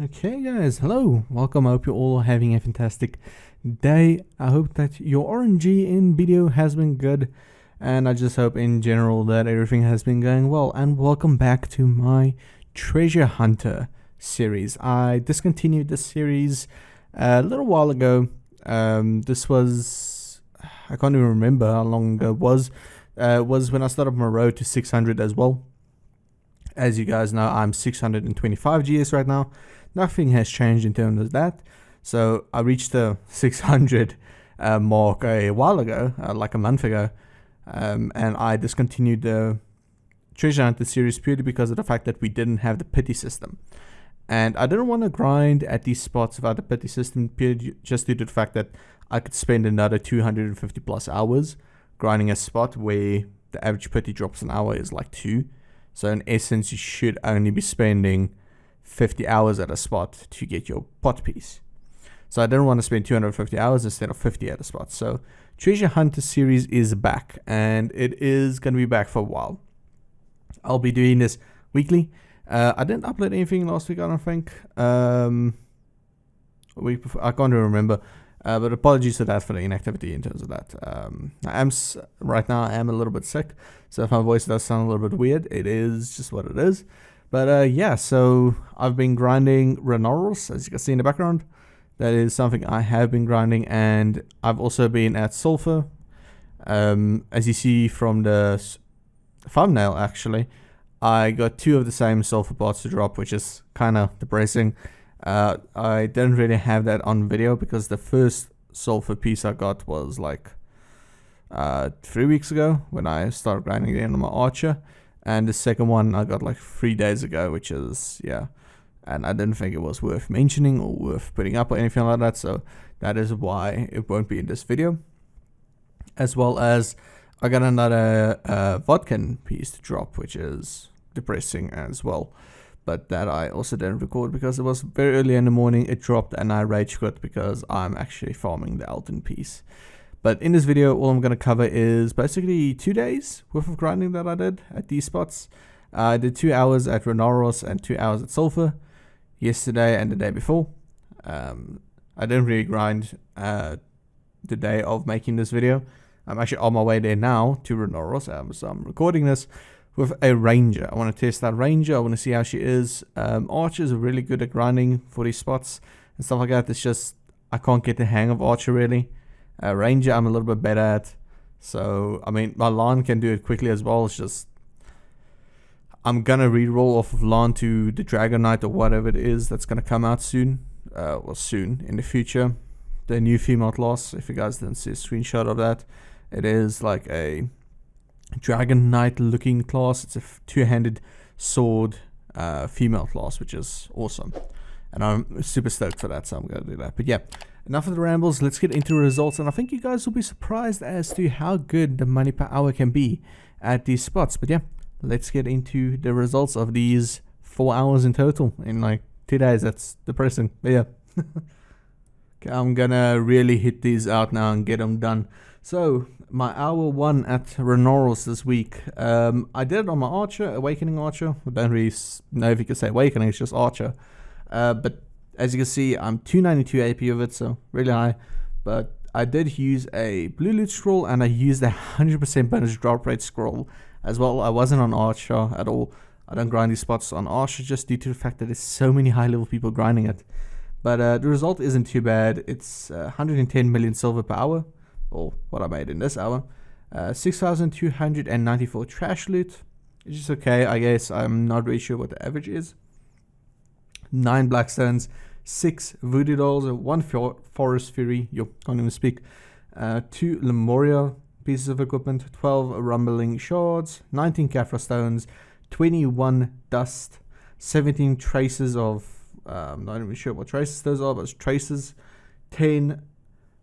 Okay, guys, hello, welcome. I hope you're all having a fantastic day. I hope that your RNG in video has been good, and I just hope in general that everything has been going well. And welcome back to my Treasure Hunter series. I discontinued this series a little while ago. This was, I can't even remember how long ago it was when I started my road to 600 as well. As you guys know, I'm 625 GS right now. Nothing has changed in terms of that. So I reached the 600 mark a while ago, like a month ago. And I discontinued the Treasure Hunter series purely because of the fact that we didn't have the pity system. And I didn't want to grind at these spots without the pity system, purely just due to the fact that I could spend another 250 plus hours grinding a spot where the average pity drops an hour is like 2. So in essence, you should only be spending 50 hours at a spot to get your pot piece. So I didn't want to spend 250 hours instead of 50 at a spot. So Treasure Hunter series is back, and it is going to be back for a while. I'll be doing this weekly. I didn't upload anything last week, I don't think. Week before, I can't even remember. But apologies for that, for the inactivity in terms of that. Right now I am a little bit sick, so if my voice does sound a little bit weird, it is just what it is. But yeah, so I've been grinding Renoros, as you can see in the background. That is something I have been grinding, and I've also been at Sulfur. As you see from the thumbnail, actually, I got 2 of the same Sulfur parts to drop, which is kind of depressing. I didn't really have that on video because the first Sulfur piece I got was like 3 weeks ago when I started grinding again on my Archer. And the second one I got like 3 days ago, which is, yeah. And I didn't think it was worth mentioning or worth putting up or anything like that. So that is why it won't be in this video. As well as I got another Vodkin piece to drop, which is depressing as well. But that I also didn't record because it was very early in the morning. It dropped and I rage quit because I'm actually farming the Elton piece. But in this video, all I'm going to cover is basically 2 days worth of grinding that I did at these spots. I did 2 hours at Renoros and 2 hours at Sulfur yesterday and the day before. I didn't really grind the day of making this video. I'm actually on my way there now to Renoros, so I'm recording this with a Ranger. I want to test that Ranger. I want to see how she is. Archers are really good at grinding for these spots and stuff like that. It's just I can't get the hang of Archer really. Ranger I'm a little bit better at. So, I mean, my Lawn can do it quickly as well. It's just I'm going to re-roll off of Lawn to the Dragon Knight or whatever it is that's going to come out soon. Well, soon in the future. The new female class, if you guys didn't see a screenshot of that. It is like a Dragon Knight looking class. It's a 2-handed sword female class, which is awesome. And I'm super stoked for that, so I'm going to do that. But yeah, enough of the rambles. Let's get into results. And I think you guys will be surprised as to how good the money per hour can be at these spots. But yeah, let's get into the results of these 4 hours in total in like 2 days. That's depressing. But yeah. Okay, I'm going to really hit these out now and get them done. So, my hour 1 at Renoros this week. I did it on my Archer, Awakening Archer. I don't really know if you could say Awakening, it's just Archer. But as you can see, I'm 292 AP of it, so really high. But I did use a Blue Loot Scroll, and I used a 100% bonus drop rate scroll as well. I wasn't on Archer at all. I don't grind these spots on Archer just due to the fact that there's so many high level people grinding it. But the result isn't too bad. It's 110 million silver per hour, or what I made in this hour. 6,294 trash loot, which is okay, I guess. I'm not really sure what the average is. 9 Blackstones, 6 Voodoo Dolls, 1 Forest Fury, you can't even speak, 2 Lemuria pieces of equipment, 12 Rumbling Shards, 19 Caphra Stones, 21 Dust, 17 Traces of, I'm not even sure what traces those are, but it's traces, 10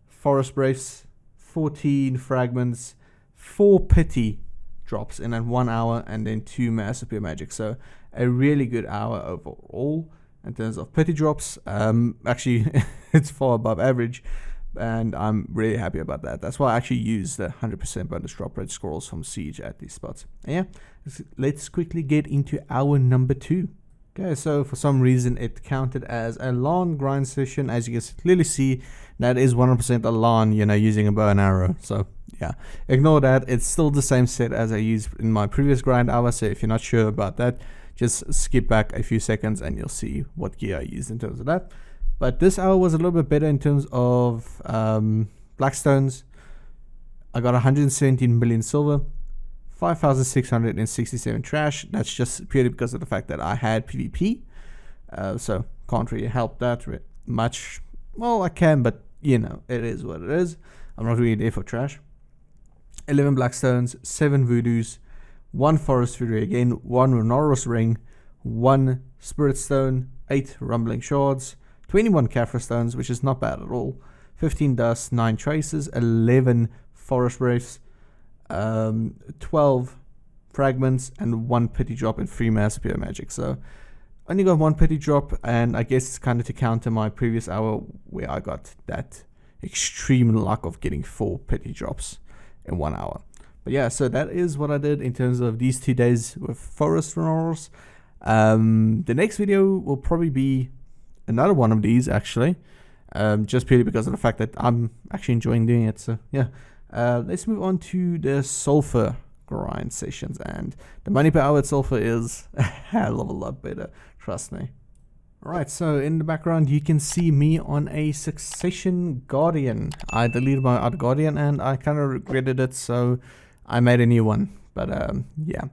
Forest Brace, 14 Fragments, 4 Pity drops in 1 hour, and then 2 Massive Pure Magic. So a really good hour overall. In terms of pity drops, actually it's far above average, and I'm really happy about that. That's why I actually use the 100% bonus drop rate scrolls from Siege at these spots. And yeah, let's quickly get into hour number 2. Okay, so for some reason it counted as a LAN grind session. As you can clearly see, that is 100% a LAN, using a bow and arrow. So yeah, ignore that. It's still the same set as I used in my previous grind hour. So if you're not sure about that, just skip back a few seconds and you'll see what gear I used in terms of that. But this hour was a little bit better in terms of blackstones. I got 117 million silver, 5,667 trash. That's just purely because of the fact that I had PvP. So can't really help that much. Well, I can, but it is what it is. I'm not really there for trash. 11 blackstones, 7 voodoos, 1 forest voodoo again, 1 Renoros ring, 1 spirit stone, 8 rumbling shards, 21 Caphra stones, which is not bad at all. 15 dust, 9 traces, 11 forest wraiths, 12 fragments, and 1 pity drop and 3 mass appear magic. So only got 1 pity drop, and I guess it's kind of to counter my previous hour where I got that extreme luck of getting 4 pity drops in 1 hour. But yeah, so that is what I did in terms of these 2 days with forest Renoros. The next video will probably be another one of these actually, just purely because of the fact that I'm actually enjoying doing it. So yeah, let's move on to the sulfur grind sessions, and the money per hour at sulfur is a hell of a lot better, trust me. Alright, so in the background you can see me on a Succession Guardian. I deleted my other Guardian and I kind of regretted it, so I made a new one. But yeah,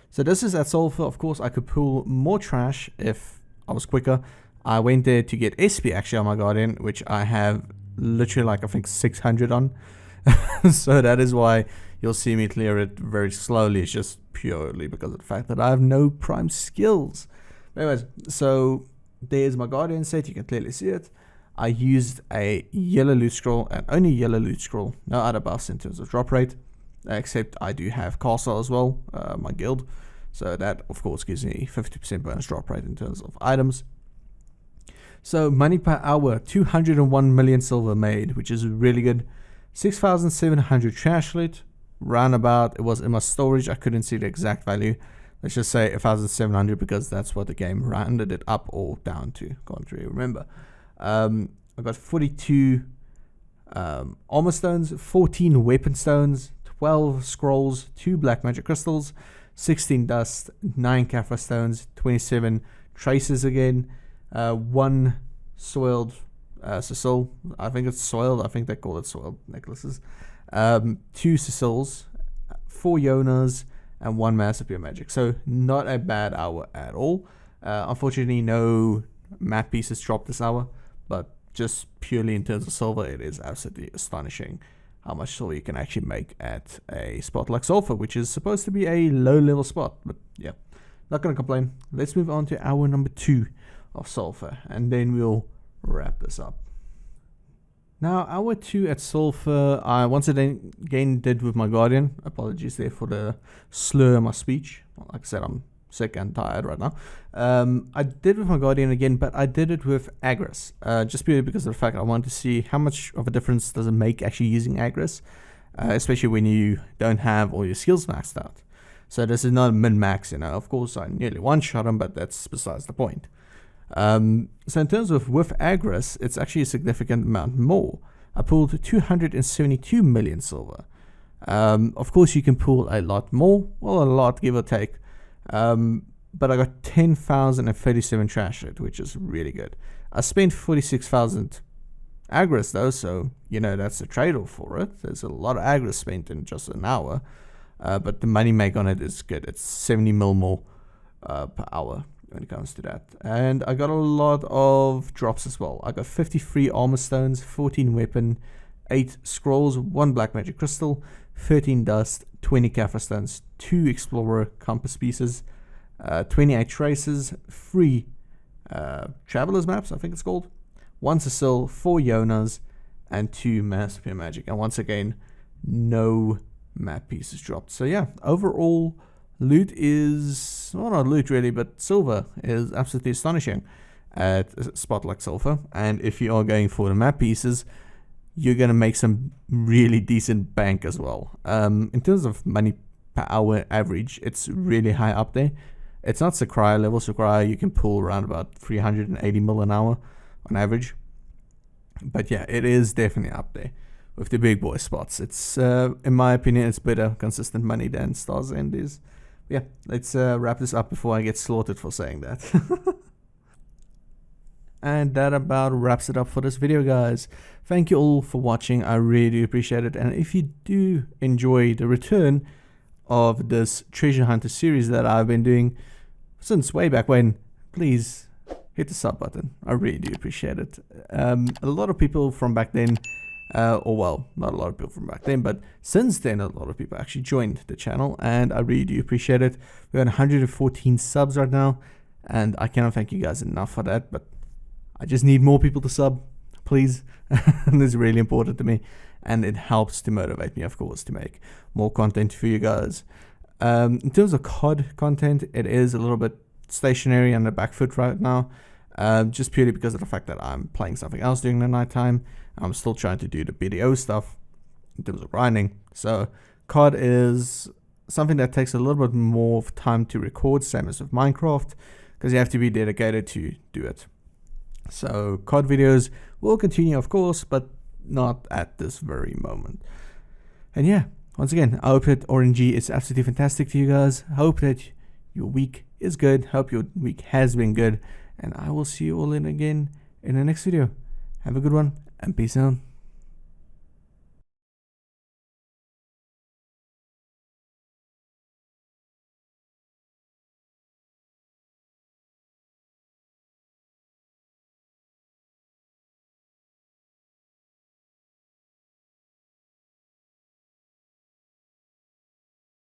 so this is at sulfur. Of course I could pull more trash if I was quicker. I went there to get SP actually on my Guardian, which I have literally like I think 600 on. So that is why you'll see me clear it very slowly. It's just purely because of the fact that I have no prime skills. Anyways, so there's my Guardian set. You can clearly see it. I used a yellow loot scroll and only yellow loot scroll. No other buffs in terms of drop rate, except I do have castle as well, my guild. So that of course gives me 50% bonus drop rate in terms of items. So money per hour, 201 million silver made, which is really good. 6,700 trash loot, roundabout. It was in my storage. I couldn't see the exact value. Let's just say 1,700 because that's what the game rounded it up or down to. Can't really remember. I got 42 armor stones, 14 weapon stones, 12 scrolls, 2 black magic crystals, 16 dust, 9 Caphra stones, 27 traces again, 1 soiled Cecil. I think it's soiled. I think they call it soiled necklaces. 2 Cecils, 4 Yonas, and 1 mass appear magic. So not a bad hour at all. Unfortunately, no map pieces dropped this hour, but just purely in terms of silver, it is absolutely astonishing how much silver you can actually make at a spot like sulfur, which is supposed to be a low level spot. But yeah, not gonna complain. Let's move on to hour number 2 of sulfur, and then we'll wrap this up. Now, hour 2 at sulfur, I once again did with my Guardian. Apologies there for the slur in my speech. Like I said, I'm sick and tired right now. I did with my Guardian again, but I did it with Agris, just purely because of the fact I wanted to see how much of a difference does it make actually using Agris, especially when you don't have all your skills maxed out. So this is not a min-max, Of course, I nearly one-shot him, but that's besides the point. So in terms of with Agris, it's actually a significant amount more. I pulled 272 million silver. Of course, you can pull a lot more, well, a lot, give or take. But I got 10,037 trash rate, which is really good. I spent 46,000 Agris though, so that's a trade-off for it. There's a lot of Agris spent in just an hour, but the money make on it is good. It's 70 mil more per hour when it comes to that. And I got a lot of drops as well. I got 53 armor stones, 14 weapon, 8 scrolls, 1 black magic crystal, 13 dust, 20 Caphra stones, 2 explorer compass pieces, 28 traces, 3 travelers maps, I think it's called, 1 Cecil, 4 Yonas, and 2 mass appear magic. And once again, no map pieces dropped. So yeah, overall loot is, well, not loot really, but silver is absolutely astonishing at a spot like sulfur. And if you are going for the map pieces, you're going to make some really decent bank as well. In terms of money per hour average, it's really high up there. It's not Sakurai level. Sakurai, you can pull around about 380 mil an hour on average. But yeah, it is definitely up there with the big boy spots. It's, in my opinion, it's better consistent money than Stars End is. Yeah, let's wrap this up before I get slaughtered for saying that. And that about wraps it up for this video, guys. Thank you all for watching. I really do appreciate it. And if you do enjoy the return of this treasure hunter series that I've been doing since way back when, please hit the sub button. I really do appreciate it. A lot of people from back then, or well, not a lot of people from back then, but since then a lot of people actually joined the channel, and I really do appreciate it. We're at 114 subs right now, and I cannot thank you guys enough for that, but I just need more people to sub, please. And it's really important to me, and it helps to motivate me, of course, to make more content for you guys. In terms of COD content, it is a little bit stationary on the back foot right now, just purely because of the fact that I'm playing something else during the nighttime. I'm still trying to do the BDO stuff in terms of grinding. So COD is something that takes a little bit more of time to record, same as with Minecraft, because you have to be dedicated to do it. So COD videos will continue, of course, but not at this very moment. And yeah, once again, I hope that RNG is absolutely fantastic to you guys. I hope that your week is good. Hope your week has been good. And I will see you all again in the next video. Have a good one, and peace out.